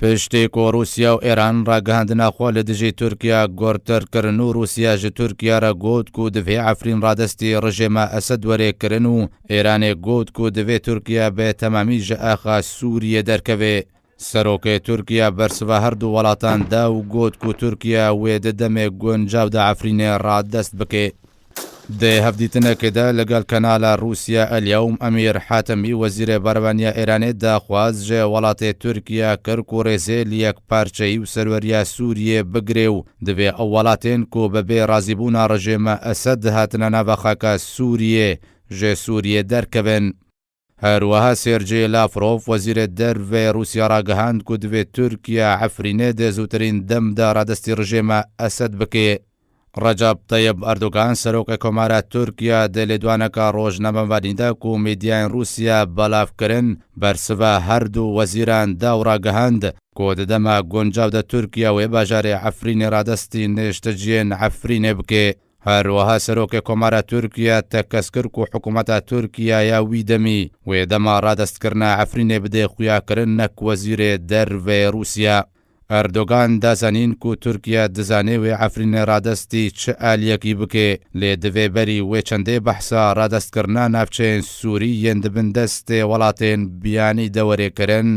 پشتێک و رووسیا و ئێران ڕاگەاندناخوا لە دژی تورکیا گۆرتەرکردن و رووسیا ژ تورکیارە گوت و دەبێ عەفرین ڕادەستی ڕژێمە ئەسەد وەرێکردن و ئێرانێ گوت و دەبێ تورکیا بێ تەمامی ژە ئاخا سووریە دەرکەوێ. سەرۆکەی تورکیا بەرسڤە هەردوو وڵاتاندا و گوت و تورکیا وێ دەدەمێ گونجاودا عەفرینێ ڕادەست بکێ. دێ هەفدیتنەکەدا لەگەڵ کەنالا رووسیا ئەلیەوم ئەمیر حاتەمی وەزیرە بەرەبانیا ئێرانێ داخواز ژێ وڵاتی تورکیا کەرک و ڕێزێ لەک پارچەی و سەروەریە سووریە بگرێ و دەبێ ئەو وڵاتێن کۆ بەبێ ڕازیبوونا ڕژێمە ئەسەد هاتنە ناوەخاکە سووریێ ژێ سووریە دەرکەبن. هەروەها سێرجێ لافرۆف وەزیرە دەرڤێ رووسیا ڕاگەهاند کو دەبێت تورکیا عەفرینێ دێ زووترین دەمدا ڕادەستی ڕژێمە ئەسەد بکێ. ڕەجەب تەیب ئەردۆغان سەرۆکە کۆمارە تورکیا دێ لێدوانەکە ڕۆژنامەوانیدا و میدیایان رووسیا بەڵافکردن بەرسڤە هەردوو وەزیران دا و ڕاگەهاند کۆ دەدەمە گونجاودە تورکیا وێ باژارێ عەفرینێ ڕادەستی نێشتەجێن عەفرینێ بکێ. هەروەها سەرۆکە کۆمارە تورکیا تەکەسکرد و حکوومەتە تورکیایە وی دەمی وێ دەما ڕادەستکردنە عەفرینێ بدێ خویاکردن نەک وەزیرێ دەرڤێ رووسیا. ئەردۆغان دازانین و تورکیا دەزانێ وێ عەفرینێ ڕادەستی چ ئالیەکی بکێ لێ دەوێ بەری وێ چەندێ بەحسا ڕادەستکردنا ناوچەیەن سووری یەن دەبن دەستێ وڵاتێن بیانی دەوەرێکردن.